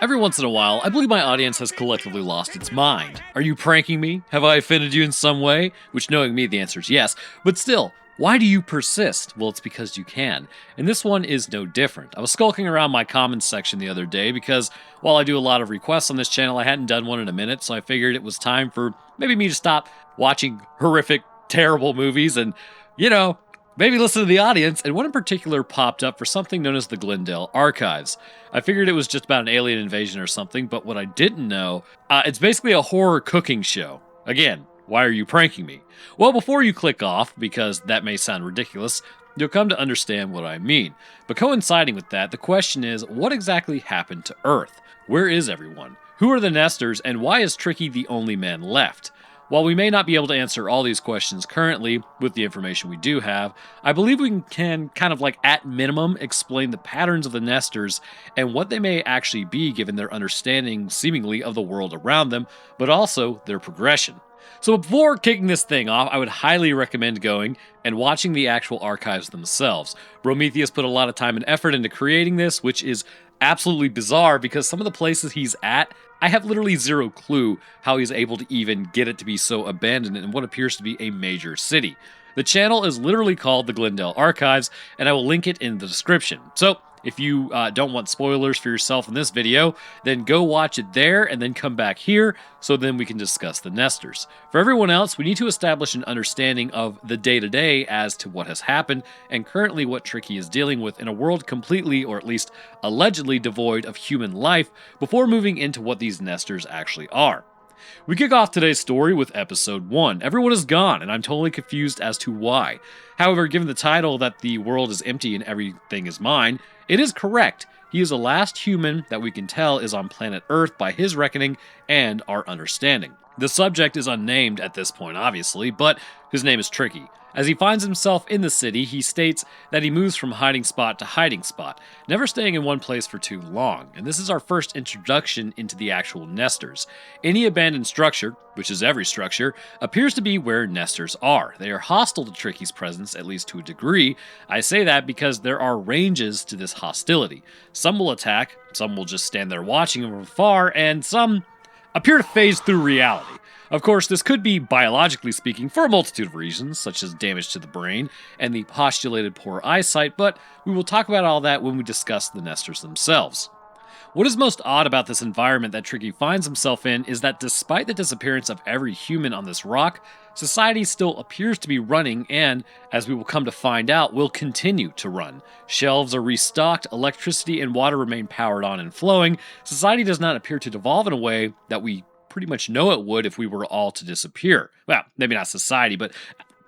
Every once in a while, I believe my audience has collectively lost its mind. Are you pranking me? Have I offended you in some way? Which, knowing me, the answer is yes. But still, why do you persist? Well, it's because you can. And this one is no different. I was skulking around my comments section the other day because while I do a lot of requests on this channel, I hadn't done one in a minute, so I figured it was time for maybe me to stop watching horrific, terrible movies and, maybe listen to the audience, and one in particular popped up for something known as the Glendale Archives. I figured it was just about an alien invasion or something, but what I didn't know, it's basically a horror cooking show. Again, why are you pranking me? Well, before you click off, because that may sound ridiculous, you'll come to understand what I mean. But coinciding with that, the question is, what exactly happened to Earth? Where is everyone? Who are the nesters, and why is Tricky the only man left? While we may not be able to answer all these questions currently with the information we do have, I believe we can kind of at minimum explain the patterns of the nesters and what they may actually be given their understanding seemingly of the world around them, but also their progression. So before kicking this thing off, I would highly recommend going and watching the actual archives themselves. Prometheus put a lot of time and effort into creating this, which is absolutely bizarre because some of the places he's at, I have literally zero clue how he's able to even get it to be so abandoned in what appears to be a major city. The channel is literally called the Glendale Archives, and I will link it in the description. So if you don't want spoilers for yourself in this video, then go watch it there and then come back here so then we can discuss the nesters. For everyone else, we need to establish an understanding of the day-to-day as to what has happened and currently what Tricky is dealing with in a world completely, or at least allegedly, devoid of human life before moving into what these nesters actually are. We kick off today's story with episode 1. Everyone is gone, and I'm totally confused as to why. However, given the title that the world is empty and everything is mine, it is correct. He is the last human that we can tell is on planet Earth by his reckoning and our understanding. The subject is unnamed at this point, obviously, but his name is Tricky. As he finds himself in the city, he states that he moves from hiding spot to hiding spot, never staying in one place for too long, and this is our first introduction into the actual nesters. Any abandoned structure, which is every structure, appears to be where nesters are. They are hostile to Tricky's presence, at least to a degree. I say that because there are ranges to this hostility. Some will attack, some will just stand there watching from afar, and some appear to phase through reality. Of course, this could be biologically speaking for a multitude of reasons, such as damage to the brain and the postulated poor eyesight, but we will talk about all that when we discuss the nesters themselves. What is most odd about this environment that Tricky finds himself in is that despite the disappearance of every human on this rock, society still appears to be running and, as we will come to find out, will continue to run. Shelves are restocked, electricity and water remain powered on and flowing. Society does not appear to devolve in a way that we pretty much know it would if we were all to disappear. Well, maybe not society, but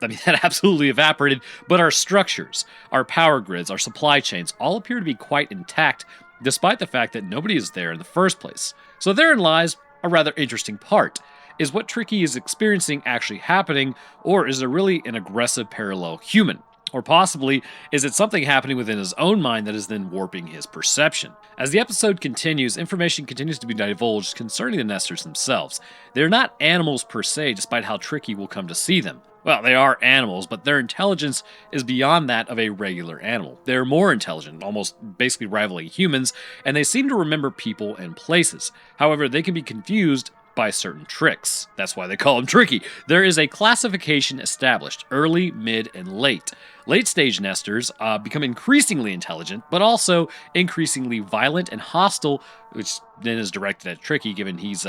that absolutely evaporated. But our structures, our power grids, our supply chains all appear to be quite intact, despite the fact that nobody is there in the first place. So therein lies a rather interesting part. Is what Tricky is experiencing actually happening, or is there really an aggressive parallel human? Or possibly, is it something happening within his own mind that is then warping his perception? As the episode continues, information continues to be divulged concerning the nesters themselves. They're not animals per se, despite how Tricky will come to see them. Well, they are animals, but their intelligence is beyond that of a regular animal. They're more intelligent, almost basically rivaling humans, and they seem to remember people and places. However, they can be confused by certain tricks. That's why they call them Tricky. There is a classification established, early, mid, and late. Late-stage nesters become increasingly intelligent, but also increasingly violent and hostile, which then is directed at Tricky, given he's,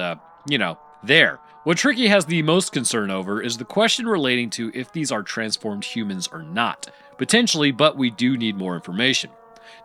there. What Tricky has the most concern over is the question relating to if these are transformed humans or not. Potentially, but we do need more information.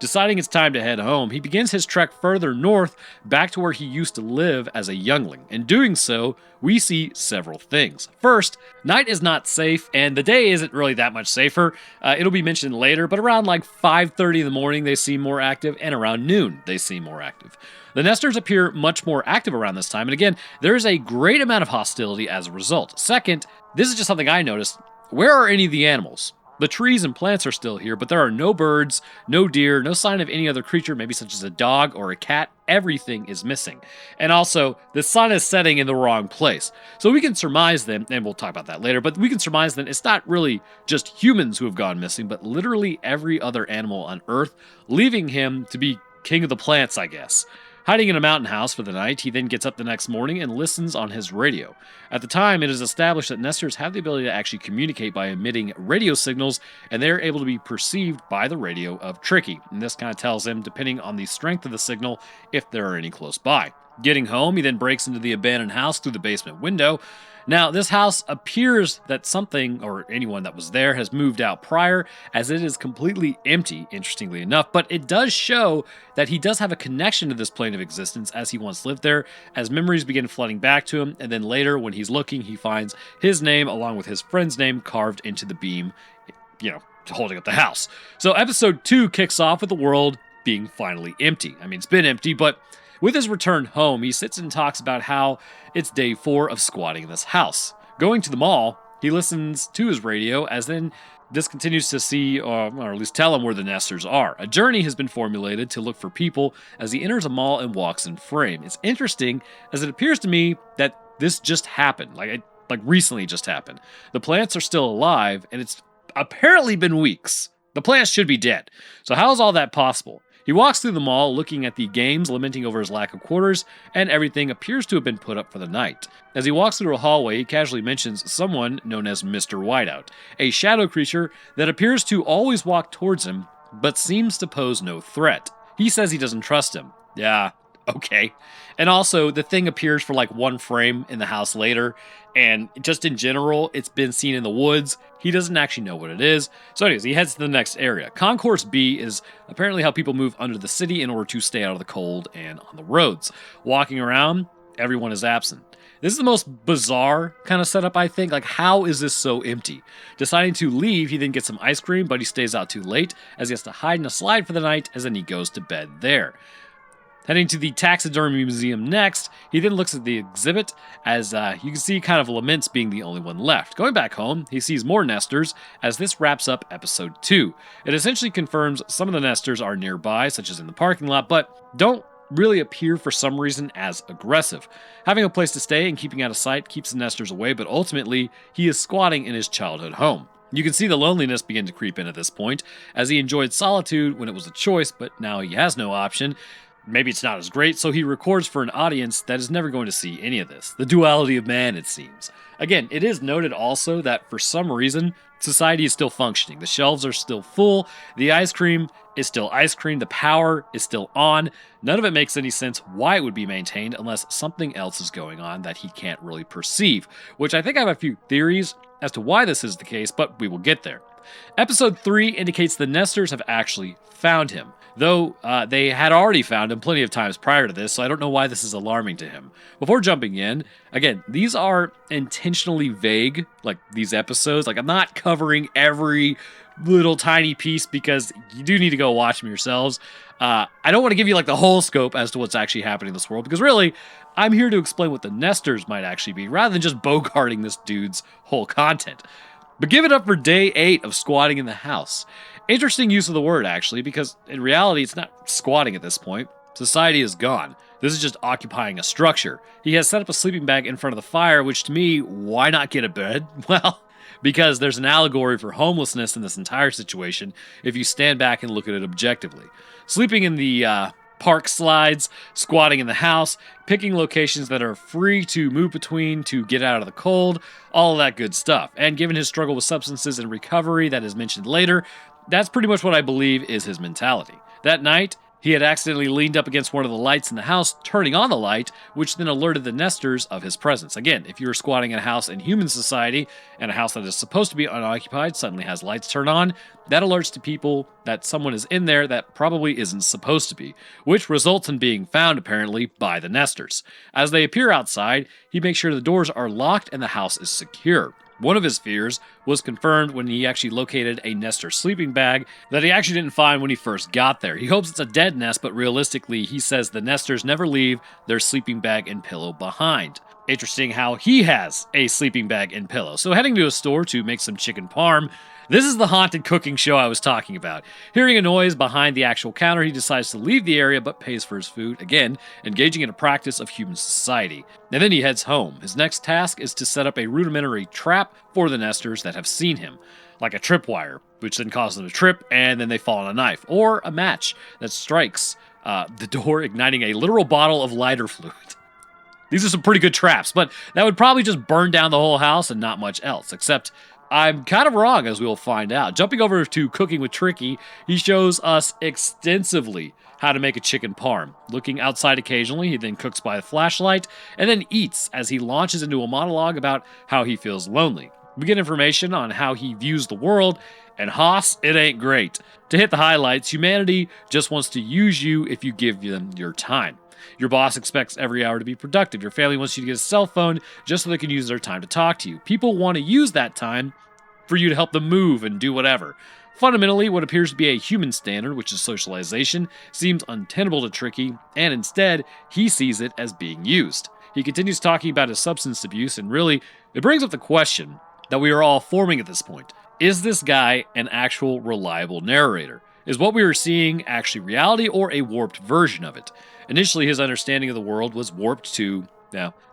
Deciding it's time to head home, he begins his trek further north, back to where he used to live as a youngling. In doing so, we see several things. First, night is not safe, and the day isn't really that much safer. It'll be mentioned later, but around 5:30 in the morning, they seem more active, and around noon, they seem more active. The nesters appear much more active around this time, and again, there is a great amount of hostility as a result. Second, this is just something I noticed. Where are any of the animals? The trees and plants are still here, but there are no birds, no deer, no sign of any other creature, maybe such as a dog or a cat. Everything is missing. And also, the sun is setting in the wrong place. So we can surmise then, and we'll talk about that later, but we can surmise then it's not really just humans who have gone missing, but literally every other animal on Earth, leaving him to be king of the plants, I guess. Hiding in a mountain house for the night, he then gets up the next morning and listens on his radio. At the time, it is established that nesters have the ability to actually communicate by emitting radio signals, and they're able to be perceived by the radio of Tricky. And this kind of tells him, depending on the strength of the signal, if there are any close by. Getting home, he then breaks into the abandoned house through the basement window. Now, this house appears that something, or anyone that was there, has moved out prior, as it is completely empty, interestingly enough, but it does show that he does have a connection to this plane of existence as he once lived there, as memories begin flooding back to him, and then later, when he's looking, he finds his name along with his friend's name carved into the beam, holding up the house. So episode 2 kicks off with the world being finally empty. I mean, it's been empty, but with his return home, he sits and talks about how it's day 4 of squatting in this house. Going to the mall, he listens to his radio as then this continues to see, or at least tell him where the nesters are. A journey has been formulated to look for people as he enters a mall and walks in frame. It's interesting as it appears to me that this just happened, like recently just happened. The plants are still alive and it's apparently been weeks. The plants should be dead. So how is all that possible? He walks through the mall looking at the games, lamenting over his lack of quarters, and everything appears to have been put up for the night. As he walks through a hallway, he casually mentions someone known as Mr. Whiteout, a shadow creature that appears to always walk towards him, but seems to pose no threat. He says he doesn't trust him. Yeah, okay. And also, the thing appears for like one frame in the house later, and just in general, it's been seen in the woods. He doesn't actually know what it is. So anyways, he heads to the next area. Concourse B is apparently how people move under the city in order to stay out of the cold and on the roads. Walking around, everyone is absent. This is the most bizarre kind of setup, I think. Like, how is this so empty? Deciding to leave, he then gets some ice cream, but he stays out too late as he has to hide in a slide for the night, as then he goes to bed there. Heading to the taxidermy museum next, he then looks at the exhibit as you can see kind of laments being the only one left. Going back home, he sees more nesters as this wraps up episode 2. It essentially confirms some of the nesters are nearby, such as in the parking lot, but don't really appear for some reason as aggressive. Having a place to stay and keeping out of sight keeps the nesters away, but ultimately he is squatting in his childhood home. You can see the loneliness begin to creep in at this point, as he enjoyed solitude when it was a choice, but now he has no option. Maybe it's not as great, so he records for an audience that is never going to see any of this. The duality of man, it seems. Again, it is noted also that for some reason, society is still functioning. The shelves are still full, the ice cream is still ice cream, the power is still on. None of it makes any sense why it would be maintained unless something else is going on that he can't really perceive, which I think I have a few theories as to why this is the case, but we will get there. Episode 3 indicates the nesters have actually found him, though they had already found him plenty of times prior to this, so I don't know why this is alarming to him. Before jumping in, again, these are intentionally vague, like these episodes. Like, I'm not covering every little tiny piece because you do need to go watch them yourselves. I don't want to give you like the whole scope as to what's actually happening in this world, because really, I'm here to explain what the nesters might actually be, rather than just bogarting this dude's whole content. But give it up for day 8 of squatting in the house. Interesting use of the word, actually, because in reality, it's not squatting at this point. Society is gone. This is just occupying a structure. He has set up a sleeping bag in front of the fire, which to me, why not get a bed? Well, because there's an allegory for homelessness in this entire situation if you stand back and look at it objectively. Sleeping in the park slides, squatting in the house, picking locations that are free to move between to get out of the cold, all of that good stuff. And given his struggle with substances and recovery that is mentioned later, that's pretty much what I believe is his mentality. That night, he had accidentally leaned up against one of the lights in the house, turning on the light, which then alerted the nesters of his presence. Again, if you are squatting in a house in human society, and a house that is supposed to be unoccupied suddenly has lights turned on, that alerts to people that someone is in there that probably isn't supposed to be, which results in being found, apparently, by the nesters. As they appear outside, he makes sure the doors are locked and the house is secure. One of his fears was confirmed when he actually located a nester sleeping bag that he actually didn't find when he first got there. He hopes it's a dead nest, but realistically, he says the nesters never leave their sleeping bag and pillow behind. Interesting how he has a sleeping bag and pillow. So heading to a store to make some chicken parm, this is the haunted cooking show I was talking about. Hearing a noise behind the actual counter, he decides to leave the area but pays for his food, again, engaging in a practice of human society. And then he heads home. His next task is to set up a rudimentary trap for the nesters that have seen him, like a tripwire, which then causes them to trip and then they fall on a knife, or a match that strikes the door, igniting a literal bottle of lighter fluid. These are some pretty good traps, but that would probably just burn down the whole house and not much else, except I'm kind of wrong, as we will find out. Jumping over to Cooking with Tricky, he shows us extensively how to make a chicken parm. Looking outside occasionally, he then cooks by a flashlight, and then eats as he launches into a monologue about how he feels lonely. We get information on how he views the world, and Haas, it ain't great. To hit the highlights, humanity just wants to use you if you give them your time. Your boss expects every hour to be productive. Your family wants you to get a cell phone just so they can use their time to talk to you. People want to use that time for you to help them move and do whatever. Fundamentally, what appears to be a human standard, which is socialization, seems untenable to Tricky, and instead, he sees it as being used. He continues talking about his substance abuse, and really, it brings up the question that we are all forming at this point. Is this guy an actual reliable narrator? Is what we are seeing actually reality or a warped version of it? Initially, his understanding of the world was warped to,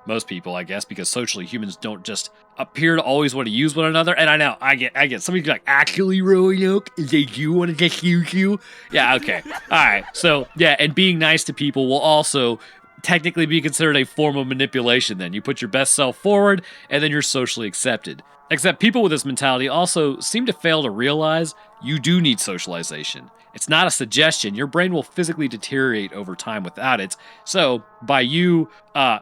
most people, I guess, because socially humans don't just appear to always want to use one another. And I get. Somebody's like, actually, Roanoke, they do want to just use you? Yeah, okay. All right. So, yeah, and being nice to people will also technically be considered a form of manipulation then. You put your best self forward, and then you're socially accepted. Except people with this mentality also seem to fail to realize you do need socialization. It's not a suggestion. Your brain will physically deteriorate over time without it. So, by you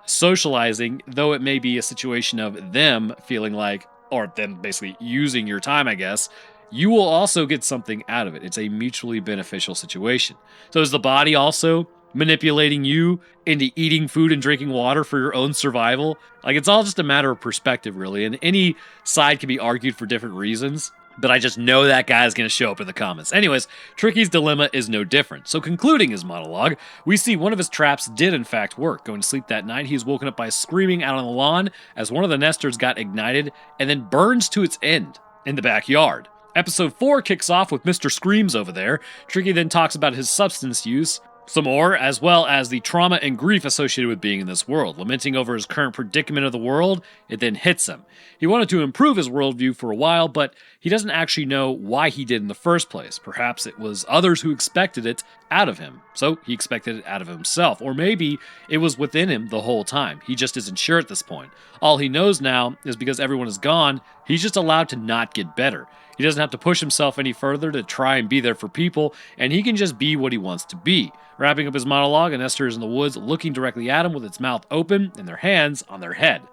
socializing, though it may be a situation of them feeling like, or them basically using your time, I guess, you will also get something out of it. It's a mutually beneficial situation. So is the body also manipulating you into eating food and drinking water for your own survival? Like, it's all just a matter of perspective, really, and any side can be argued for different reasons, but I just know that guy's going to show up in the comments. Anyways, Tricky's dilemma is no different. So concluding his monologue, we see one of his traps did in fact work. Going to sleep that night, he is woken up by screaming out on the lawn as one of the nesters got ignited and then burns to its end in the backyard. Episode 4 kicks off with Mr. Screams over there. Tricky then talks about his substance use some more, as well as the trauma and grief associated with being in this world. Lamenting over his current predicament of the world, it then hits him. He wanted to improve his worldview for a while, but he doesn't actually know why he did in the first place. Perhaps it was others who expected it out of him, so he expected it out of himself. Or maybe it was within him the whole time. He just isn't sure at this point. All he knows now is because everyone is gone, he's just allowed to not get better. He doesn't have to push himself any further to try and be there for people, and he can just be what he wants to be. Wrapping up his monologue, a nester is in the woods looking directly at him with its mouth open and their hands on their head.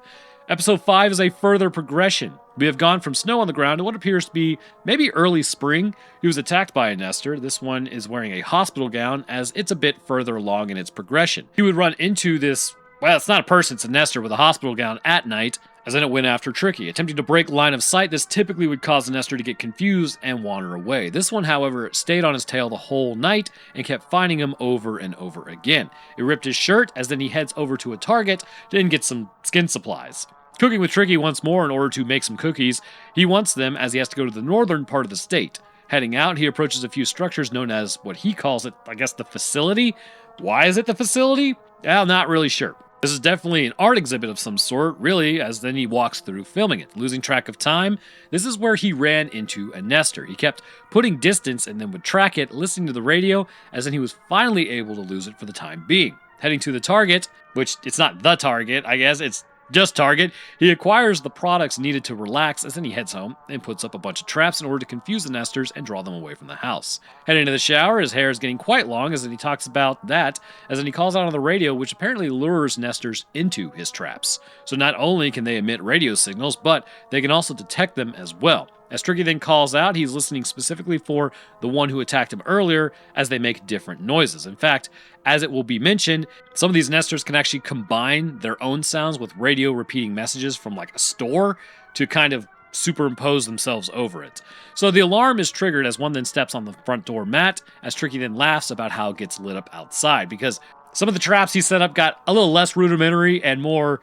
Episode 5 is a further progression. We have gone from snow on the ground to what appears to be maybe early spring. He was attacked by a nester. This one is wearing a hospital gown as it's a bit further along in its progression. He would run into this, well, it's not a person, it's a nester with a hospital gown at night, as then it went after Tricky. Attempting to break line of sight, this typically would cause the nester to get confused and wander away. This one, however, stayed on his tail the whole night and kept finding him over and over again. It ripped his shirt, as then he heads over to a Target to then get some skin supplies. Cooking with Tricky once more in order to make some cookies. He wants them as he has to go to the northern part of the state. Heading out, he approaches a few structures known as what he calls it, I guess, the facility. Why is it the facility? Well, not really sure. This is definitely an art exhibit of some sort, really, as then he walks through filming it. Losing track of time, this is where he ran into a nester. He kept putting distance and then would track it, listening to the radio, as then he was finally able to lose it for the time being. Heading to the Target, which it's not the Target, I guess, it's just Target, he acquires the products needed to relax, as then he heads home and puts up a bunch of traps in order to confuse the nesters and draw them away from the house. Heading to the shower, his hair is getting quite long, as then he talks about that, as then he calls out on the radio, which apparently lures nesters into his traps. So not only can they emit radio signals, but they can also detect them as well. As Tricky then calls out, he's listening specifically for the one who attacked him earlier, as they make different noises. In fact, as it will be mentioned, some of these nesters can actually combine their own sounds with radio repeating messages from like a store to kind of superimpose themselves over it. So the alarm is triggered as one then steps on the front door mat, as Tricky then laughs about how it gets lit up outside, because some of the traps he set up got a little less rudimentary and more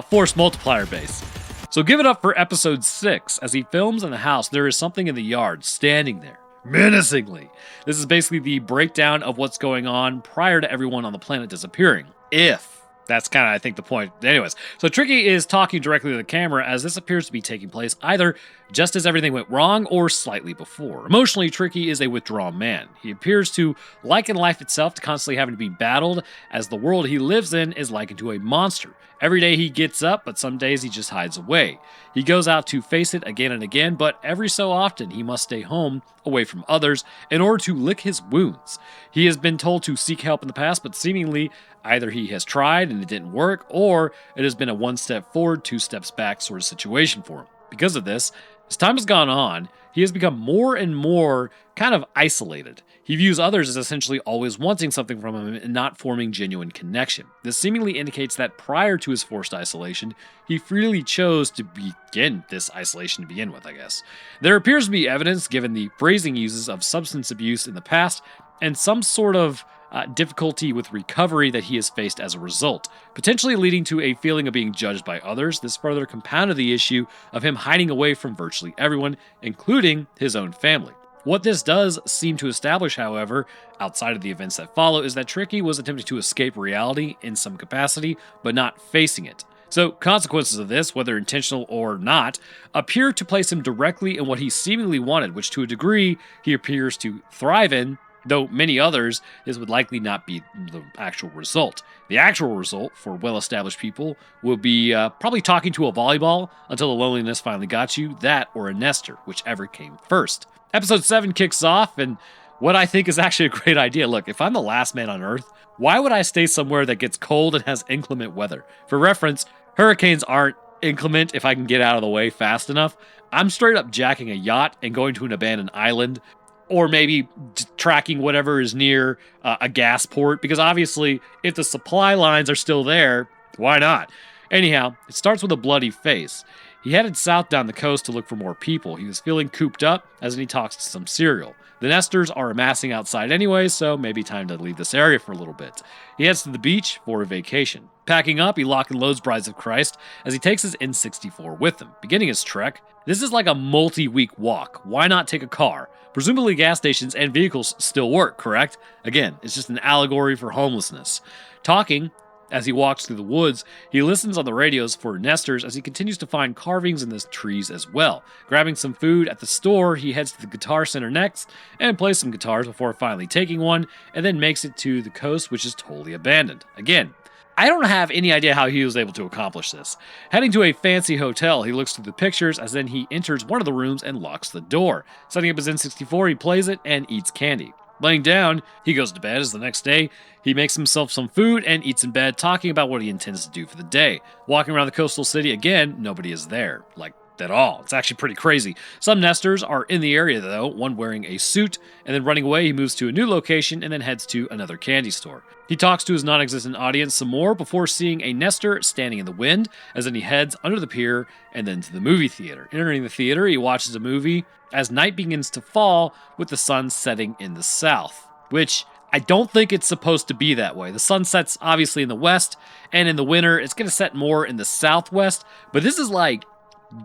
force multiplier based. So give it up for episode 6. As he films in the house, there is something in the yard standing there, menacingly. This is basically the breakdown of what's going on prior to everyone on the planet disappearing. If That's kind of, I think, the point. Anyways, so Tricky is talking directly to the camera as this appears to be taking place either just as everything went wrong or slightly before. Emotionally, Tricky is a withdrawn man. He appears to liken life itself to constantly having to be battled, as the world he lives in is likened to a monster. Every day he gets up, but some days he just hides away. He goes out to face it again and again, but every so often he must stay home, away from others, in order to lick his wounds. He has been told to seek help in the past, but seemingly either he has tried and it didn't work, or it has been a one step forward, two steps back sort of situation for him. Because of this, as time has gone on, he has become more and more kind of isolated. He views others as essentially always wanting something from him and not forming genuine connection. This seemingly indicates that prior to his forced isolation, he freely chose to begin this isolation to begin with, I guess. There appears to be evidence, given the phrasing he uses, of substance abuse in the past and some sort of difficulty with recovery that he has faced as a result, potentially leading to a feeling of being judged by others. This further compounded the issue of him hiding away from virtually everyone, including his own family. What this does seem to establish, however, outside of the events that follow, is that Tricky was attempting to escape reality in some capacity, but not facing it. So, consequences of this, whether intentional or not, appear to place him directly in what he seemingly wanted, which to a degree he appears to thrive in, though many others, this would likely not be the actual result. The actual result for well-established people will be probably talking to a volleyball until the loneliness finally got you, that or a nester, whichever came first. Episode 7 kicks off, and what I think is actually a great idea. Look, if I'm the last man on Earth, why would I stay somewhere that gets cold and has inclement weather? For reference, hurricanes aren't inclement if I can get out of the way fast enough. I'm straight up jacking a yacht and going to an abandoned island, or maybe tracking whatever is near a gas port, because obviously, if the supply lines are still there, why not? Anyhow, it starts with a bloody face. He headed south down the coast to look for more people. He was feeling cooped up as he talks to some cereal. The nesters are amassing outside anyway, so maybe time to leave this area for a little bit. He heads to the beach for a vacation. Packing up, he lock and loads Brides of Christ as he takes his N64 with him. Beginning his trek, this is like a multi-week walk. Why not take a car? Presumably gas stations and vehicles still work, correct? Again, it's just an allegory for homelessness. Talking, as he walks through the woods, he listens on the radios for nesters as he continues to find carvings in the trees as well. Grabbing some food at the store, he heads to the Guitar Center next and plays some guitars before finally taking one, and then makes it to the coast, which is totally abandoned. Again, I don't have any idea how he was able to accomplish this. Heading to a fancy hotel, he looks through the pictures as then he enters one of the rooms and locks the door. Setting up his N64, he plays it and eats candy. Laying down, he goes to bed as the next day, he makes himself some food and eats in bed, talking about what he intends to do for the day. Walking around the coastal city, again, nobody is there. Like, at all. It's actually pretty crazy. Some nesters are in the area though, one wearing a suit, and then running away he moves to a new location and then heads to another candy store. He talks to his non-existent audience some more before seeing a nester standing in the wind, as then he heads under the pier and then to the movie theater. Entering the theater, he watches a movie as night begins to fall with the sun setting in the south, which I don't think it's supposed to be that way. The sun sets obviously in the west, and in the winter it's going to set more in the southwest, but this is like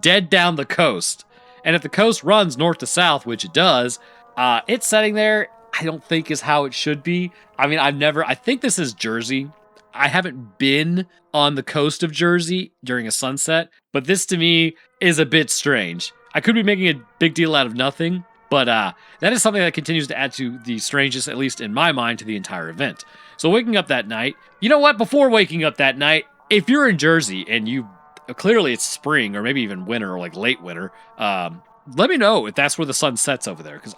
dead down the coast. And if the coast runs north to south, which it does, it's setting there, I don't think is how it should be. I mean, I think this is Jersey. I haven't been on the coast of Jersey during a sunset, but this to me is a bit strange. I could be making a big deal out of nothing, but that is something that continues to add to the strangeness, at least in my mind, to the entire event. So waking up that night, you know what? Before waking up that night, if you're in Jersey and you clearly it's spring or maybe even winter or like late winter, let me know if that's where the sun sets over there, because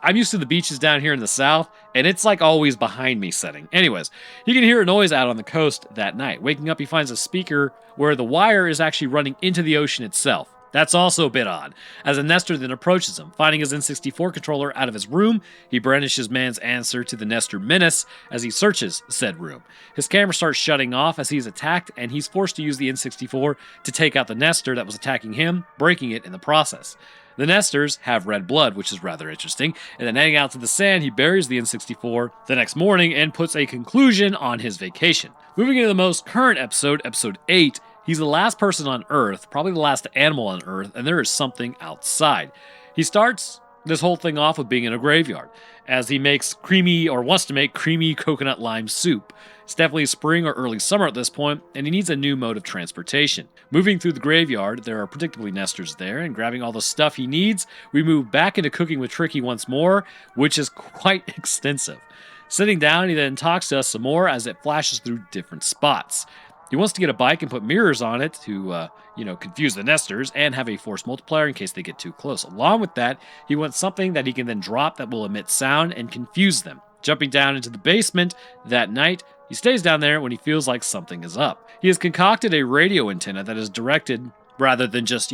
I'm used to the beaches down here in the south, and it's like always behind me setting. Anyways, he can hear a noise out on the coast that night. Waking up, he finds a speaker where the wire is actually running into the ocean itself. That's also a bit odd, as a nester then approaches him. Finding his N64 controller out of his room, he brandishes man's answer to the nester menace as he searches said room. His camera starts shutting off as he's attacked, and he's forced to use the N64 to take out the nester that was attacking him, breaking it in the process. The nesters have red blood, which is rather interesting, and then heading out to the sand, he buries the N64 the next morning and puts a conclusion on his vacation. Moving into the most current episode, episode 8, he's the last person on Earth, probably the last animal on Earth, and there is something outside. He starts this whole thing off with being in a graveyard, as he makes wants to make creamy coconut lime soup. It's definitely spring or early summer at this point, and he needs a new mode of transportation. Moving through the graveyard, there are predictably nesters there, and grabbing all the stuff he needs, we move back into cooking with Tricky once more, which is quite extensive. Sitting down, he then talks to us some more as it flashes through different spots. He wants to get a bike and put mirrors on it to, confuse the nesters and have a force multiplier in case they get too close. Along with that, he wants something that he can then drop that will emit sound and confuse them. Jumping down into the basement that night, he stays down there when he feels like something is up. He has concocted a radio antenna that is directed rather than just,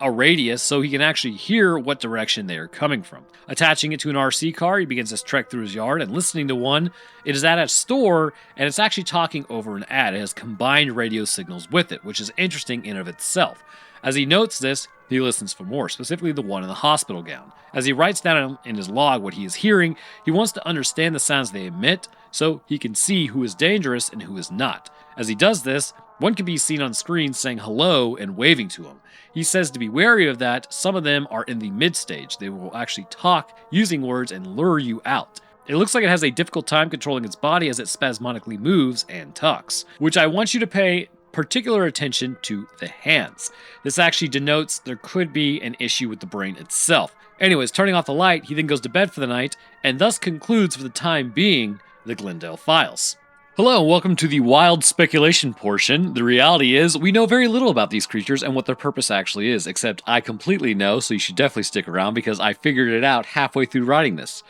a radius, so he can actually hear what direction they are coming from. Attaching it to an RC car, he begins his trek through his yard and listening to one. It is at a store, and it's actually talking over an ad. It has combined radio signals with it, which is interesting in of itself. As he notes this, he listens for more, specifically the one in the hospital gown. As he writes down in his log what he is hearing, he wants to understand the sounds they emit so he can see who is dangerous and who is not. As he does this, one can be seen on screen saying hello and waving to him. He says to be wary of that. Some of them are in the mid-stage. They will actually talk using words and lure you out. It looks like it has a difficult time controlling its body as it spasmodically moves and talks, which I want you to pay particular attention to the hands. This actually denotes there could be an issue with the brain itself. Anyways, turning off the light, he then goes to bed for the night and thus concludes for the time being the Glendale Files. Hello and welcome to the wild speculation portion. The reality is, we know very little about these creatures and what their purpose actually is, except I completely know, so you should definitely stick around because I figured it out halfway through writing this.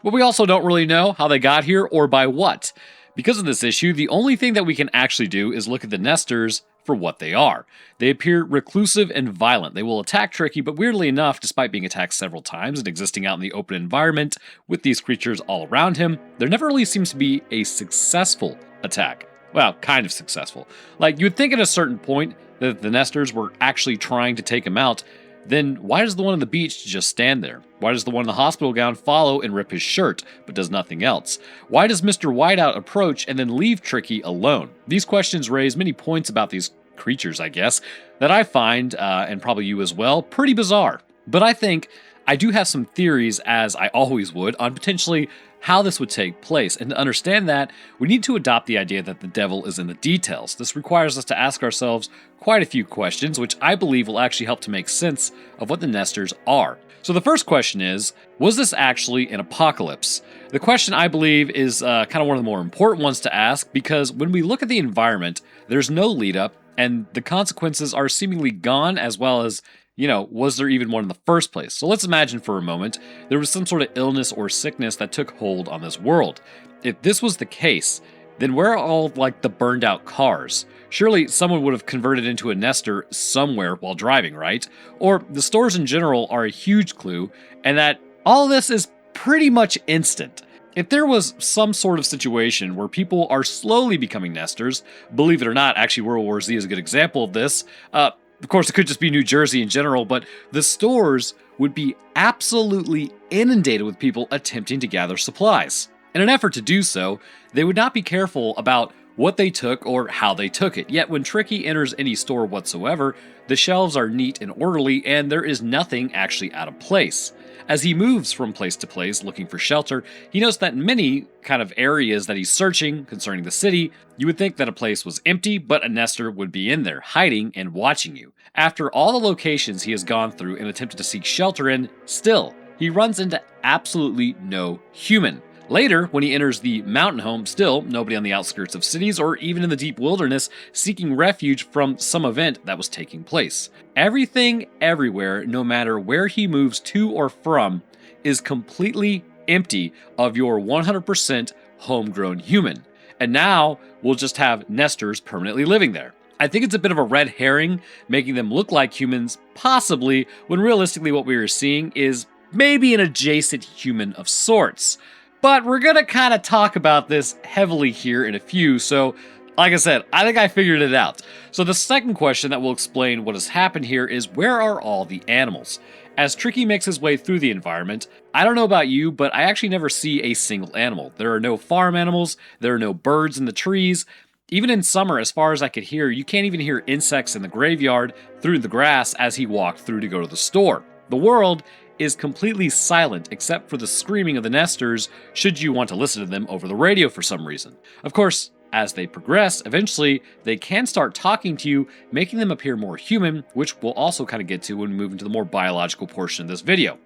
But we also don't really know how they got here or by what. Because of this issue, the only thing that we can actually do is look at the nesters for what they are. They appear reclusive and violent. They will attack Tricky, but weirdly enough, despite being attacked several times and existing out in the open environment with these creatures all around him, there never really seems to be a successful attack. Well, kind of successful. Like, you would think at a certain point that if the nesters were actually trying to take him out, then why does the one on the beach just stand there? Why does the one in the hospital gown follow and rip his shirt, but does nothing else? Why does Mr. Whiteout approach and then leave Tricky alone? These questions raise many points about these creatures, I guess, that I find, and probably you as well, pretty bizarre. But I think I do have some theories, as I always would, on potentially how this would take place. And to understand that, we need to adopt the idea that the devil is in the details. This requires us to ask ourselves quite a few questions, which I believe will actually help to make sense of what the nesters are. So the first question is, was this actually an apocalypse? The question, I believe, is kind of one of the more important ones to ask, because when we look at the environment, there's no lead up, and the consequences are seemingly gone, as well as, was there even one in the first place? So let's imagine for a moment there was some sort of illness or sickness that took hold on this world. If this was the case, then where are all the burned out cars? Surely someone would have converted into a nester somewhere while driving, right? Or the stores in general are a huge clue, and that all this is pretty much instant. If there was some sort of situation where people are slowly becoming nesters, believe it or not, actually World War Z is a good example of this. Of course, it could just be New Jersey in general, but the stores would be absolutely inundated with people attempting to gather supplies. In an effort to do so, they would not be careful about what they took or how they took it. Yet when Tricky enters any store whatsoever, the shelves are neat and orderly, and there is nothing actually out of place. As he moves from place to place looking for shelter, he notes that in many kind of areas that he's searching concerning the city, you would think that a place was empty, but a nester would be in there, hiding and watching you. After all the locations he has gone through and attempted to seek shelter in, still, he runs into absolutely no human. Later, when he enters the mountain home, still nobody on the outskirts of cities or even in the deep wilderness seeking refuge from some event that was taking place. Everything, everywhere, no matter where he moves to or from, is completely empty of your 100% homegrown human. And now we'll just have nesters permanently living there. I think it's a bit of a red herring, making them look like humans, possibly, when realistically what we are seeing is maybe an adjacent human of sorts. But we're going to kind of talk about this heavily here in a few, so like I said, I think I figured it out. So the second question that will explain what has happened here is, where are all the animals? As Tricky makes his way through the environment, I don't know about you, but I actually never see a single animal. There are no farm animals, there are no birds in the trees. Even in summer, as far as I could hear, you can't even hear insects in the graveyard through the grass as he walked through to go to the store. The world is completely silent except for the screaming of the nesters should you want to listen to them over the radio for some reason. Of course, As they progress, eventually they can start talking to you, making them appear more human, which we'll also kind of get to when we move into the more biological portion of this video.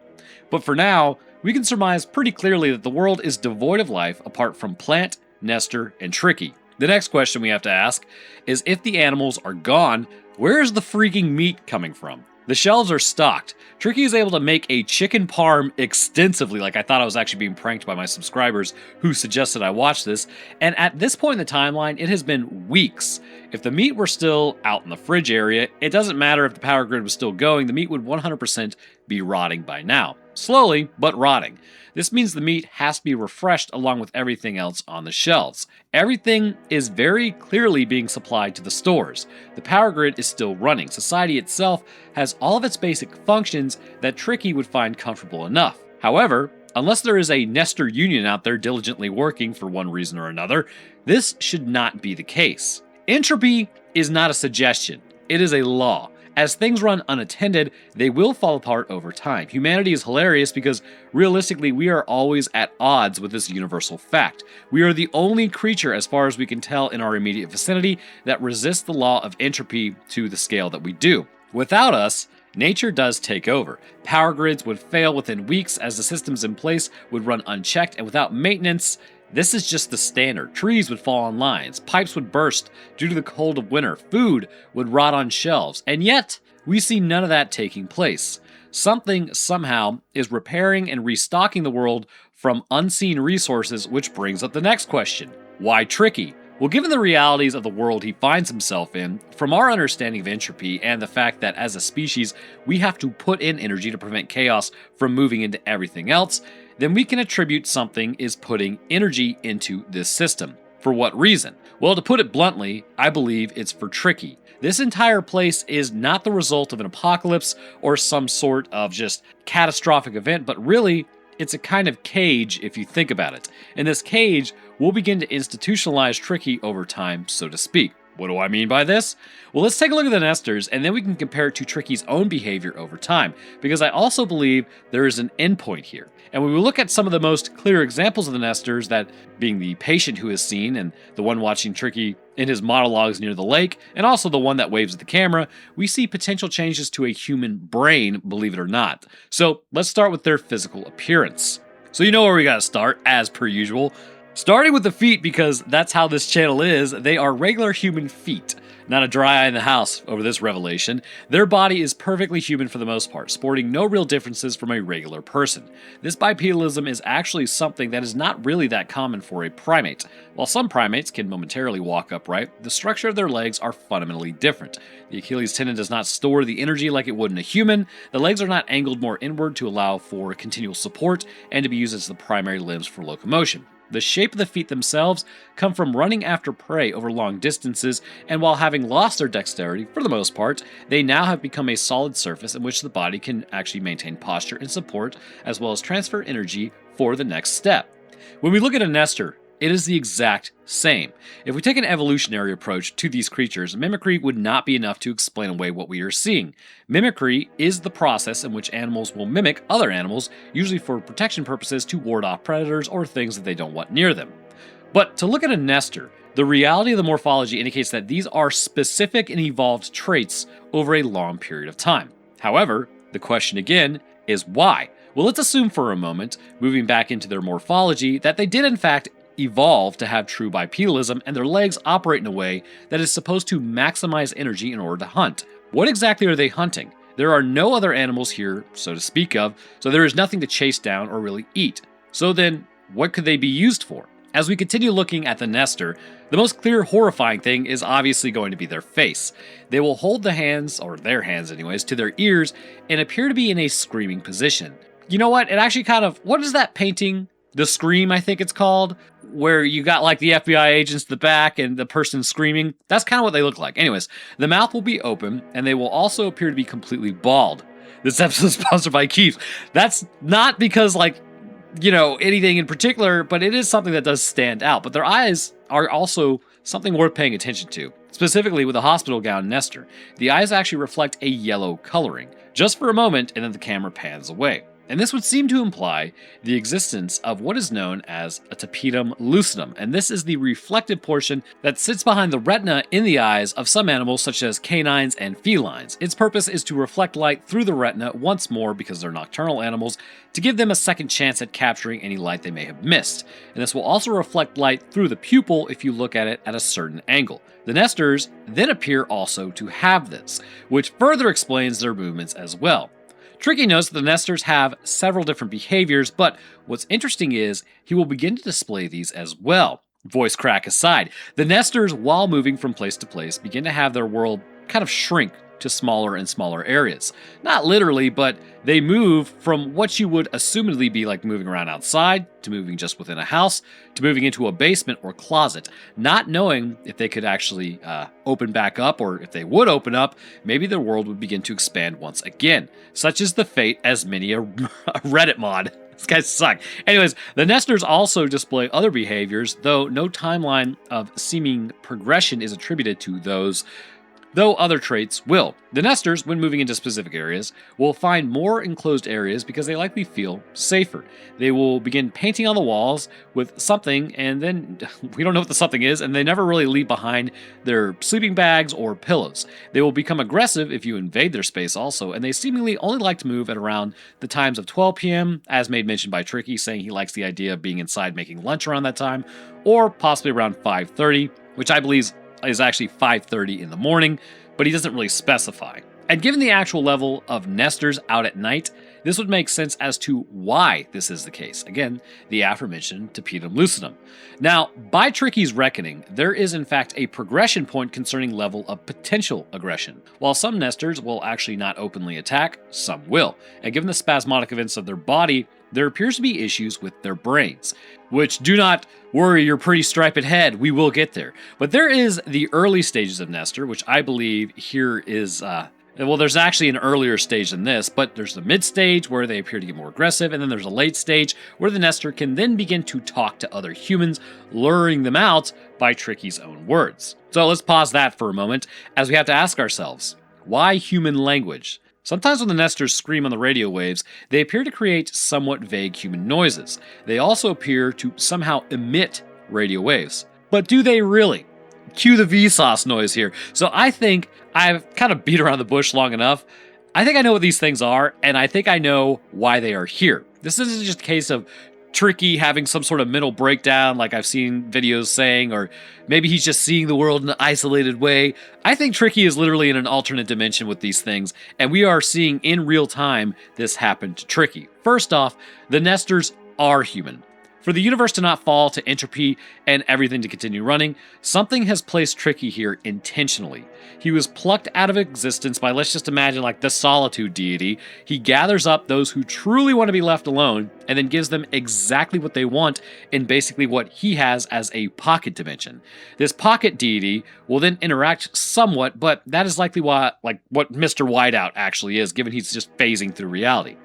But for now, we can surmise pretty clearly that the world is devoid of life apart from plant, nester, and tricky. The next question we have to ask is, if the animals are gone, where is the freaking meat coming from? The shelves are stocked. Tricky is able to make a chicken parm extensively, like I thought I was actually being pranked by my subscribers who suggested I watch this, and at this point in the timeline, it has been weeks. If the meat were still out in the fridge area, it doesn't matter if the power grid was still going, the meat would 100% be rotting by now. Slowly, but rotting. This means the meat has to be refreshed along with everything else on the shelves. Everything is very clearly being supplied to the stores. The power grid is still running. Society itself has all of its basic functions that Tricky would find comfortable enough. However, unless there is a Nestor union out there diligently working for one reason or another, this should not be the case. Entropy is not a suggestion. It is a law. As things run unattended, they will fall apart over time. Humanity is hilarious because, realistically, we are always at odds with this universal fact. We are the only creature, as far as we can tell in our immediate vicinity, that resists the law of entropy to the scale that we do. Without us, nature does take over. Power grids would fail within weeks as the systems in place would run unchecked, and without maintenance, this is just the standard. Trees would fall on lines, pipes would burst due to the cold of winter, food would rot on shelves, and yet we see none of that taking place. Something, somehow, is repairing and restocking the world from unseen resources, which brings up the next question. Why Tricky? Well, given the realities of the world he finds himself in, from our understanding of entropy and the fact that as a species we have to put in energy to prevent chaos from moving into everything else, then we can attribute something is putting energy into this system. For what reason? Well, to put it bluntly, I believe it's for Tricky. This entire place is not the result of an apocalypse or some sort of just catastrophic event, but really, it's a kind of cage if you think about it. In this cage, we'll begin to institutionalize Tricky over time, so to speak. What do I mean by this? Well, let's take a look at the nesters, and then we can compare it to Tricky's own behavior over time, because I also believe there is an endpoint here. And when we look at some of the most clear examples of the nesters, that being the patient who is seen, and the one watching Tricky in his monologues near the lake, and also the one that waves at the camera, we see potential changes to a human brain, believe it or not. So let's start with their physical appearance. So you know where we gotta start, as per usual. Starting with the feet, because that's how this channel is, they are regular human feet. Not a dry eye in the house over this revelation. Their body is perfectly human for the most part, sporting no real differences from a regular person. This bipedalism is actually something that is not really that common for a primate. While some primates can momentarily walk upright, the structure of their legs are fundamentally different. The Achilles tendon does not store the energy like it would in a human, the legs are not angled more inward to allow for continual support and to be used as the primary limbs for locomotion. The shape of the feet themselves come from running after prey over long distances, and while having lost their dexterity for the most part, they now have become a solid surface in which the body can actually maintain posture and support, as well as transfer energy for the next step. When we look at a nester, it is the exact same. If we take an evolutionary approach to these creatures, mimicry would not be enough to explain away what we are seeing. Mimicry is the process in which animals will mimic other animals, usually for protection purposes to ward off predators or things that they don't want near them. But to look at a nester, the reality of the morphology indicates that these are specific and evolved traits over a long period of time. However, the question again is why? Well, let's assume for a moment, moving back into their morphology, that they did in fact evolve to have true bipedalism and their legs operate in a way that is supposed to maximize energy in order to hunt. What exactly are they hunting? There are no other animals here, so to speak of, so there is nothing to chase down or really eat. So then, what could they be used for? As we continue looking at the nester, the most clear horrifying thing is obviously going to be their face. They will hold the hands, or their hands anyways, to their ears and appear to be in a screaming position. You know what? It actually kind of, what is that painting? The Scream, I think it's called, where you got like the FBI agents in the back and the person screaming. That's kind of what they look like. Anyways, the mouth will be open and they will also appear to be completely bald. This episode is sponsored by Keeps. That's not because anything in particular, but it is something that does stand out. But their eyes are also something worth paying attention to. Specifically with a hospital gown nester, the eyes actually reflect a yellow coloring, just for a moment, and then the camera pans away. And this would seem to imply the existence of what is known as a tapetum lucidum, and this is the reflective portion that sits behind the retina in the eyes of some animals such as canines and felines. Its purpose is to reflect light through the retina once more, because they're nocturnal animals, to give them a second chance at capturing any light they may have missed. And this will also reflect light through the pupil if you look at it at a certain angle. The nesters then appear also to have this, which further explains their movements as well. Tricky notes that the nesters have several different behaviors, but what's interesting is he will begin to display these as well. Voice crack aside, the nesters, while moving from place to place, begin to have their world kind of shrink to smaller and smaller areas. Not literally, but they move from what you would assumedly be like moving around outside, to moving just within a house, to moving into a basement or closet, not knowing if they could actually open back up, or if they would open up, maybe their world would begin to expand once again. Such is the fate as many a Reddit mod. These guys suck. Anyways, the nesters also display other behaviors, though no timeline of seeming progression is attributed to those, though other traits will. The nesters, when moving into specific areas, will find more enclosed areas because they likely feel safer. They will begin painting on the walls with something, and then we don't know what the something is, and they never really leave behind their sleeping bags or pillows. They will become aggressive if you invade their space also, and they seemingly only like to move at around the times of 12 p.m., as made mention by Tricky, saying he likes the idea of being inside making lunch around that time, or possibly around 5:30, which I believe is actually 5:30 in the morning, but he doesn't really specify. And given the actual level of nesters out at night, this would make sense as to why this is the case. Again, the aforementioned tapetum lucidum. Now, by Tricky's reckoning, there is in fact a progression point concerning level of potential aggression. While some nesters will actually not openly attack, some will. And given the spasmodic events of their body, there appears to be issues with their brains. Which, do not worry your pretty striped head, we will get there. But there is the early stages of nester, which I believe here is, well, there's actually an earlier stage than this, but there's the mid stage where they appear to get more aggressive, and then there's a late stage where the nester can then begin to talk to other humans, luring them out by Tricky's own words. So let's pause that for a moment, as we have to ask ourselves, why human language? Sometimes when the nesters scream on the radio waves, they appear to create somewhat vague human noises. They also appear to somehow emit radio waves. But do they really? Cue the Vsauce noise here. So I think I've kind of beat around the bush long enough. I think I know what these things are, and I think I know why they are here. This isn't just a case of Tricky having some sort of mental breakdown like I've seen videos saying, or maybe he's just seeing the world in an isolated way. I think Tricky is literally in an alternate dimension with these things, and we are seeing in real time this happen to Tricky. First off, the nesters are human. For the universe to not fall to entropy and everything to continue running, something has placed Tricky here intentionally. He was plucked out of existence by, let's just imagine, like the solitude deity. He gathers up those who truly want to be left alone and then gives them exactly what they want in basically what he has as a pocket dimension. This pocket deity will then interact somewhat, but that is likely what Mr. Whiteout actually is, given he's just phasing through reality.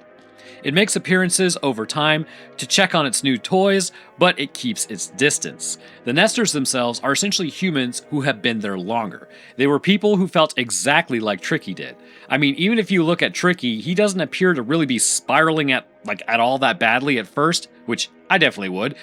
It makes appearances over time to check on its new toys, but it keeps its distance. The nesters themselves are essentially humans who have been there longer. They were people who felt exactly like Tricky did. I mean, even if you look at Tricky, he doesn't appear to really be spiraling at all that badly at first, which I definitely would.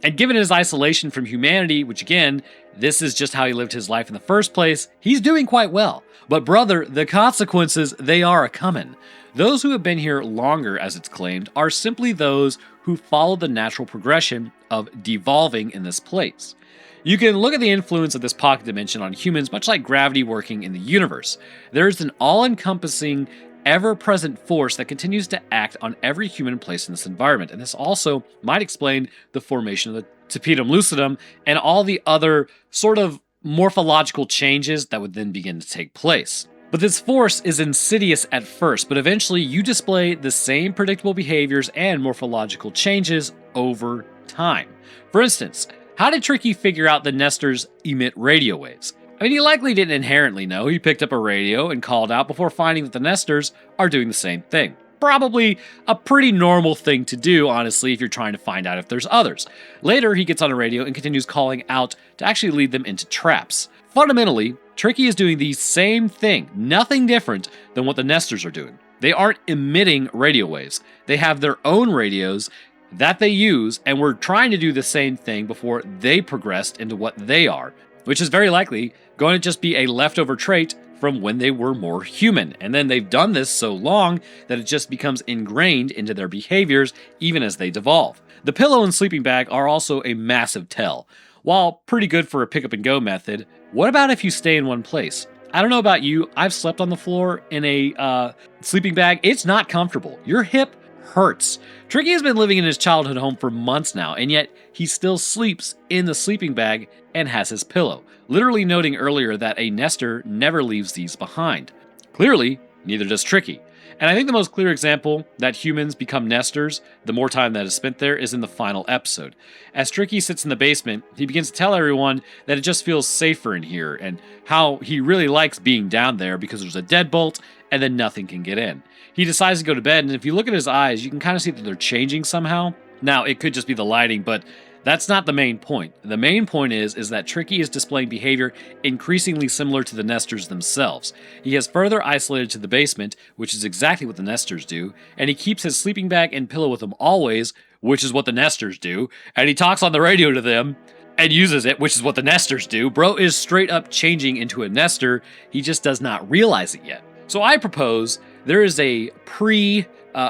And given his isolation from humanity, which again, this is just how he lived his life in the first place, he's doing quite well. But brother, the consequences, they are a-comin'. Those who have been here longer, as it's claimed, are simply those who follow the natural progression of devolving in this place. You can look at the influence of this pocket dimension on humans, much like gravity working in the universe. There's an all-encompassing, ever-present force that continues to act on every human place in this environment, and this also might explain the formation of the tapetum lucidum and all the other sort of morphological changes that would then begin to take place. But this force is insidious at first, but eventually you display the same predictable behaviors and morphological changes over time. For instance, how did Tricky figure out the nesters emit radio waves? I mean, he likely didn't inherently know. He picked up a radio and called out before finding that the nesters are doing the same thing. Probably a pretty normal thing to do, honestly, if you're trying to find out if there's others. Later, he gets on a radio and continues calling out to actually lead them into traps. Fundamentally, Tricky is doing the same thing, nothing different than what the nesters are doing. They aren't emitting radio waves. They have their own radios that they use, and were trying to do the same thing before they progressed into what they are, which is very likely going to just be a leftover trait from when they were more human. And then they've done this so long that it just becomes ingrained into their behaviors even as they devolve. The pillow and sleeping bag are also a massive tell. While pretty good for a pick up and go method, what about if you stay in one place? I don't know about you, I've slept on the floor in a sleeping bag. It's not comfortable. Your hip hurts. Tricky has been living in his childhood home for months now, and yet he still sleeps in the sleeping bag and has his pillow, literally noting earlier that a nester never leaves these behind. Clearly, neither does Tricky. And I think the most clear example that humans become nesters the more time that is spent there is in the final episode. As Tricky sits in the basement, he begins to tell everyone that it just feels safer in here, and how he really likes being down there because there's a deadbolt and then nothing can get in. He decides to go to bed, and if you look at his eyes, you can kind of see that they're changing somehow. Now, it could just be the lighting, but that's not the main point. The main point is that Tricky is displaying behavior increasingly similar to the nesters themselves. He has further isolated to the basement, which is exactly what the nesters do, and he keeps his sleeping bag and pillow with him always, which is what the nesters do, and he talks on the radio to them and uses it, which is what the nesters do. Bro is straight up changing into a nester. He just does not realize it yet. So I propose there is a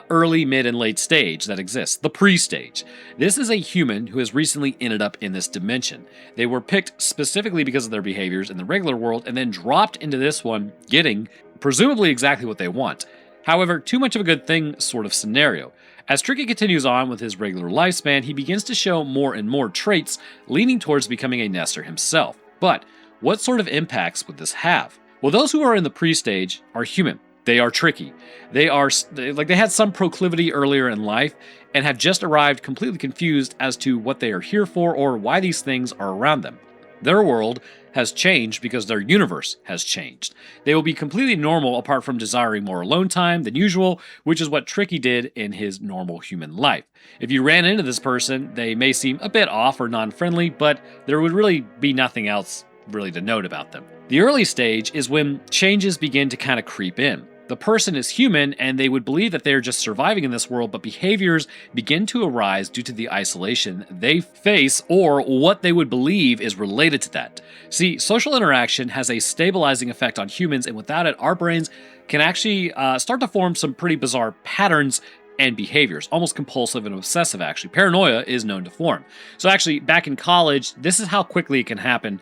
early, mid, and late stage that exists, the pre-stage. This is a human who has recently ended up in this dimension. They were picked specifically because of their behaviors in the regular world and then dropped into this one, getting presumably exactly what they want. However, too much of a good thing sort of scenario. As Tricky continues on with his regular lifespan, he begins to show more and more traits leaning towards becoming a nester himself. But what sort of impacts would this have? Well, those who are in the pre-stage are human. They are Tricky. They had some proclivity earlier in life and have just arrived completely confused as to what they are here for or why these things are around them. Their world has changed because their universe has changed. They will be completely normal apart from desiring more alone time than usual, which is what Tricky did in his normal human life. If you ran into this person, they may seem a bit off or non-friendly, but there would really be nothing else really to note about them. The early stage is when changes begin to kind of creep in. The person is human, and they would believe that they are just surviving in this world, but behaviors begin to arise due to the isolation they face or what they would believe is related to that. See, social interaction has a stabilizing effect on humans, and without it, our brains can actually start to form some pretty bizarre patterns and behaviors, almost compulsive and obsessive, actually. Paranoia is known to form. So actually, back in college, this is how quickly it can happen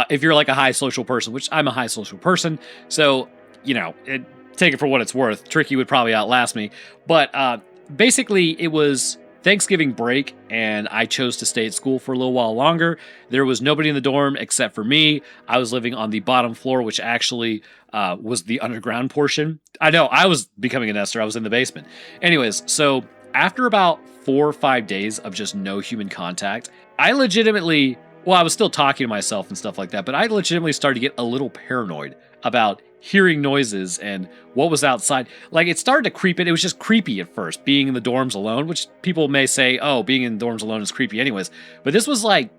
if you're like a high social person, which I'm a high social person, so, take it for what it's worth. Tricky would probably outlast me. But basically, it was Thanksgiving break, and I chose to stay at school for a little while longer. There was nobody in the dorm except for me. I was living on the bottom floor, which actually was the underground portion. I know, I was becoming a nester. I was in the basement. Anyways, so after about 4 or 5 days of just no human contact, I legitimately... Well, I was still talking to myself and stuff like that, but I legitimately started to get a little paranoid about hearing noises and what was outside. Like, it started to creep in. It was just creepy at first, being in the dorms alone, which people may say, oh, being in dorms alone is creepy anyways. But this was like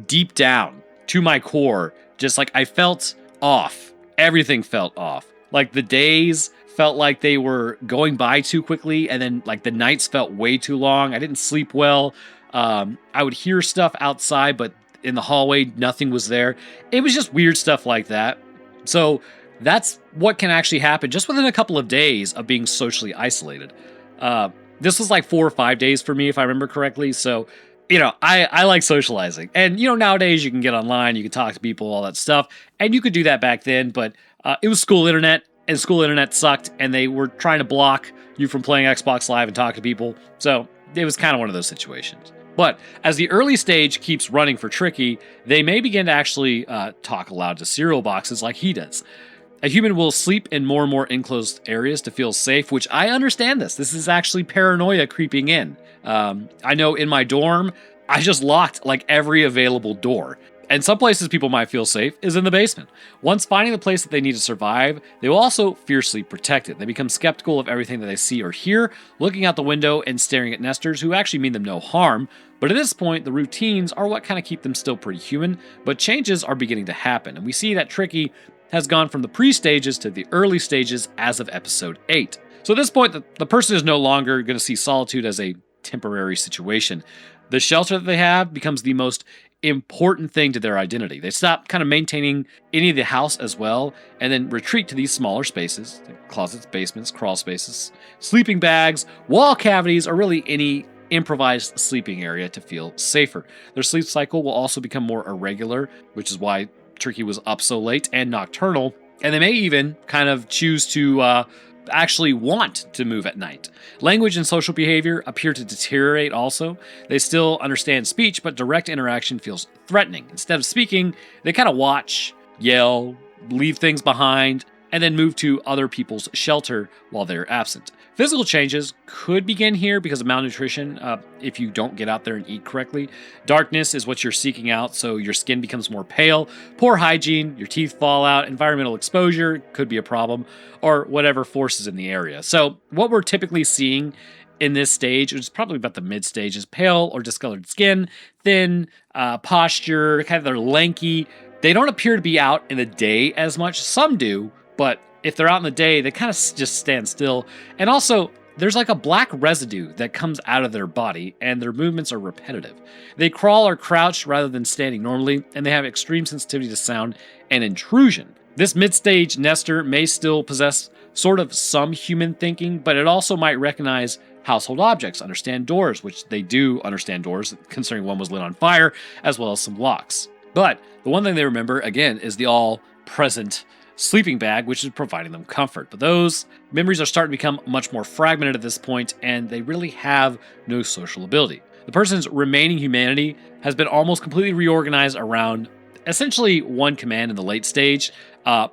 deep down to my core, just like I felt off. Everything felt off. Like the days felt like they were going by too quickly, and then like the nights felt way too long. I didn't sleep well. I would hear stuff outside, but in the hallway, nothing was there. It was just weird stuff like that. So that's what can actually happen just within a couple of days of being socially isolated. This was like 4 or 5 days for me, if I remember correctly. So, I like socializing. And, nowadays you can get online, you can talk to people, all that stuff. And you could do that back then, but it was school internet, and school internet sucked, and they were trying to block you from playing Xbox Live and talk to people. So it was kind of one of those situations. But as the early stage keeps running for Tricky, they may begin to actually talk aloud to cereal boxes like he does. A human will sleep in more and more enclosed areas to feel safe, which I understand this. This is actually paranoia creeping in. I know in my dorm, I just locked like every available door. And some places people might feel safe is in the basement. Once finding the place that they need to survive, they will also fiercely protect it. They become skeptical of everything that they see or hear, looking out the window and staring at nesters who actually mean them no harm. But at this point, the routines are what kind of keep them still pretty human, but changes are beginning to happen. And we see that Tricky has gone from the pre-stages to the early stages as of episode 8. So at this point, the person is no longer going to see solitude as a temporary situation. The shelter that they have becomes the most important thing to their identity. They stop kind of maintaining any of the house as well and then retreat to these smaller spaces, like closets, basements, crawl spaces, sleeping bags, wall cavities, or really any improvised sleeping area to feel safer. Their sleep cycle will also become more irregular, which is why Turkey was up so late, and nocturnal. And they may even kind of choose to actually want to move at night. Language and social behavior appear to deteriorate also. They still understand speech, but direct interaction feels threatening. Instead of speaking, they kind of watch, yell, leave things behind, and then move to other people's shelter while they're absent. Physical changes could begin here because of malnutrition if you don't get out there and eat correctly. Darkness is what you're seeking out, so your skin becomes more pale. Poor hygiene, your teeth fall out, environmental exposure could be a problem, or whatever forces in the area. So what we're typically seeing in this stage, which is probably about the mid stage, is pale or discolored skin, thin posture, kind of they're lanky. They don't appear to be out in the day as much. Some do, but if they're out in the day, they kind of just stand still. And also, there's like a black residue that comes out of their body, and their movements are repetitive. They crawl or crouch rather than standing normally, and they have extreme sensitivity to sound and intrusion. This mid-stage nester may still possess sort of some human thinking, but it also might recognize household objects, understand doors, which they do understand doors, considering one was lit on fire, as well as some locks. But the one thing they remember, again, is the all-present sleeping bag, which is providing them comfort. But those memories are starting to become much more fragmented at this point, and they really have no social ability. The person's remaining humanity has been almost completely reorganized around essentially one command in the late stage: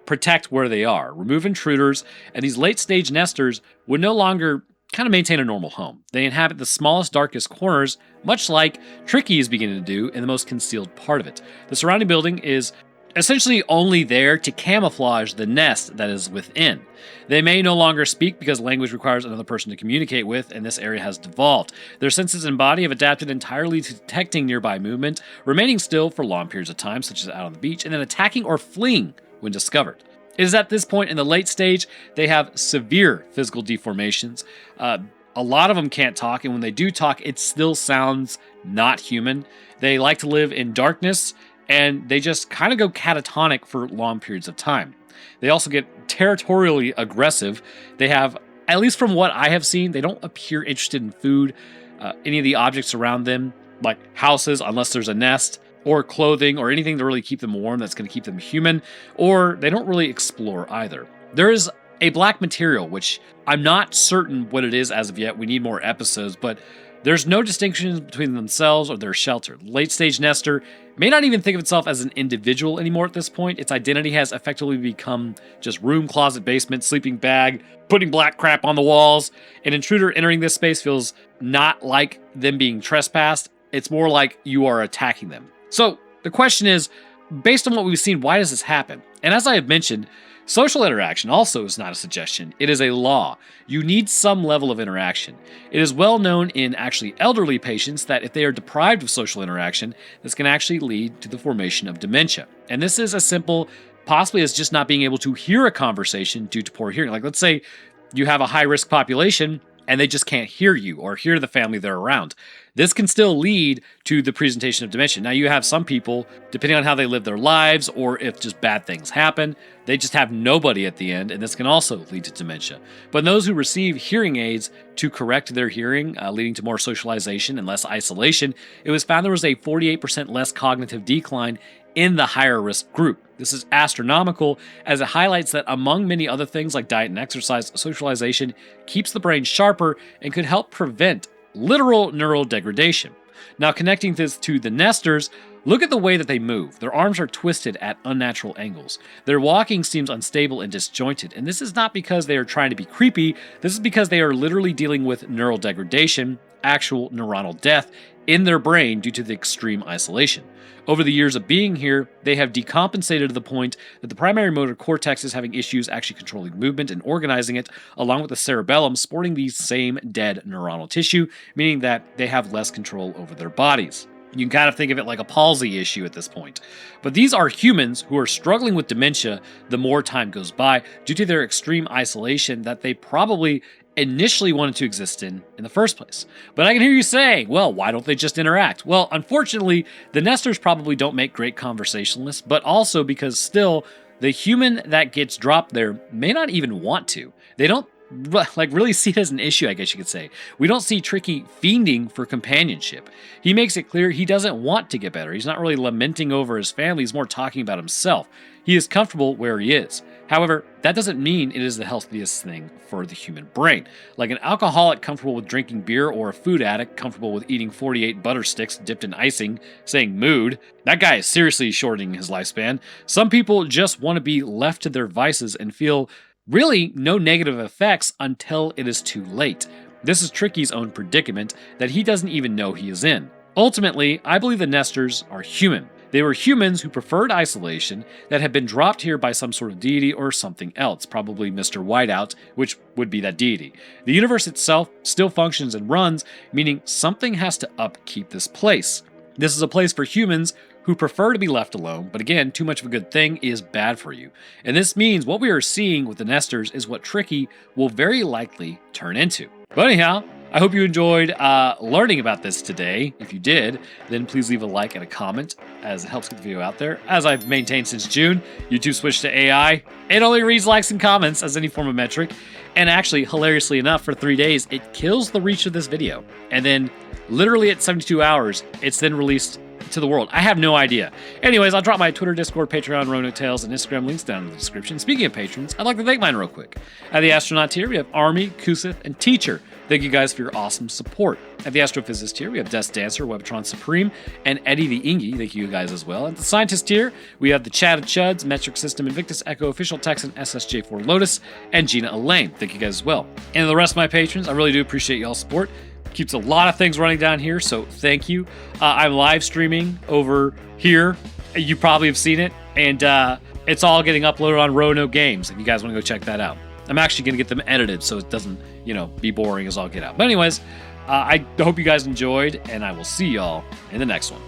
protect where they are, remove intruders, and these late stage nesters would no longer kind of maintain a normal home. They inhabit the smallest, darkest corners, much like Tricky is beginning to do in the most concealed part of it. The surrounding building is essentially only there to camouflage the nest that is within. They may no longer speak because language requires another person to communicate with, and this area has devolved. Their senses and body have adapted entirely to detecting nearby movement, remaining still for long periods of time, such as out on the beach, and then attacking or fleeing when discovered. It is at this point in the late stage they have severe physical deformations. A lot of them can't talk, and when they do talk, it still sounds not human. They like to live in darkness, and they just kind of go catatonic for long periods of time. They also get territorially aggressive. They have, at least from what I have seen, they don't appear interested in food, any of the objects around them, like houses, unless there's a nest, or clothing, or anything to really keep them warm that's going to keep them human, or they don't really explore either. There is a black material, which I'm not certain what it is as of yet. We need more episodes, but there's no distinction between themselves or their shelter. Late stage nester may not even think of itself as an individual anymore at this point. Its identity has effectively become just room, closet, basement, sleeping bag, putting black crap on the walls. An intruder entering this space feels not like them being trespassed. It's more like you are attacking them. So the question is, based on what we've seen, why does this happen? And as I have mentioned, social interaction also is not a suggestion. It is a law. You need some level of interaction. It is well known in actually elderly patients that if they are deprived of social interaction, this can actually lead to the formation of dementia. And this is as simple, possibly, as just not being able to hear a conversation due to poor hearing. Like, let's say you have a high-risk population and they just can't hear you or hear the family they're around. This can still lead to the presentation of dementia. Now, you have some people, depending on how they live their lives or if just bad things happen, they just have nobody at the end, and this can also lead to dementia. But those who receive hearing aids to correct their hearing, leading to more socialization and less isolation, it was found there was a 48% less cognitive decline in the higher risk group. This is astronomical, as it highlights that among many other things like diet and exercise, socialization keeps the brain sharper and could help prevent literal neural degradation. Now, connecting this to the nesters, look at the way that they move. Their arms are twisted at unnatural angles. Their walking seems unstable and disjointed, and this is not because they are trying to be creepy. This is because they are literally dealing with neural degradation, actual neuronal death in their brain due to the extreme isolation. Over the years of being here, they have decompensated to the point that the primary motor cortex is having issues actually controlling movement and organizing it, along with the cerebellum sporting the same dead neuronal tissue, meaning that they have less control over their bodies. You can kind of think of it like a palsy issue at this point. But these are humans who are struggling with dementia the more time goes by due to their extreme isolation that they probably initially wanted to exist in the first place. But I can hear you saying, well, why don't they just interact? Well, unfortunately, the nesters probably don't make great conversationalists, but also because still, the human that gets dropped there may not even want to. They don't really see it as an issue, I guess you could say. We don't see Tricky fiending for companionship. He makes it clear he doesn't want to get better. He's not really lamenting over his family. He's more talking about himself. He is comfortable where he is. However, that doesn't mean it is the healthiest thing for the human brain. Like an alcoholic comfortable with drinking beer or a food addict comfortable with eating 48 butter sticks dipped in icing, saying mood, that guy is seriously shortening his lifespan. Some people just want to be left to their vices and feel really no negative effects until it is too late. This is Tricky's own predicament that he doesn't even know he is in. Ultimately, I believe the nesters are human. They were humans who preferred isolation that had been dropped here by some sort of deity or something else, probably Mr. Whiteout, which would be that deity. The universe itself still functions and runs, meaning something has to upkeep this place. This is a place for humans who prefer to be left alone, but again, too much of a good thing is bad for you. And this means what we are seeing with the nesters is what Tricky will very likely turn into. But anyhow, I hope you enjoyed learning about this today. If you did, then please leave a like and a comment, as it helps get the video out there. As I've maintained since June, YouTube switched to AI. It only reads likes and comments as any form of metric. And actually, hilariously enough, for 3 days, it kills the reach of this video. And then, literally at 72 hours, it's then released to the world. I have no idea. Anyways, I'll drop my Twitter, Discord, Patreon, Roanoke Tales, and Instagram links down in the description. Speaking of patrons, I'd like to thank mine real quick. At the Astronaut tier, we have Army, Kusith, and Teacher. Thank you guys for your awesome support. At the Astrophysicist tier, we have Death Dancer, Webtron Supreme, and Eddie the Ingy. Thank you guys as well. At the Scientist tier, we have the Chad of Chuds, Metric System, Invictus, Echo, Official Texan, SSJ4 Lotus, and Gina Elaine. Thank you guys as well. And the rest of my patrons, I really do appreciate y'all's support. Keeps a lot of things running down here, so thank you. I'm live streaming over here. You probably have seen it, and it's all getting uploaded on Roanoke Games if you guys want to go check that out. I'm actually going to get them edited so it doesn't, be boring as all get out. But anyways, I hope you guys enjoyed, and I will see y'all in the next one.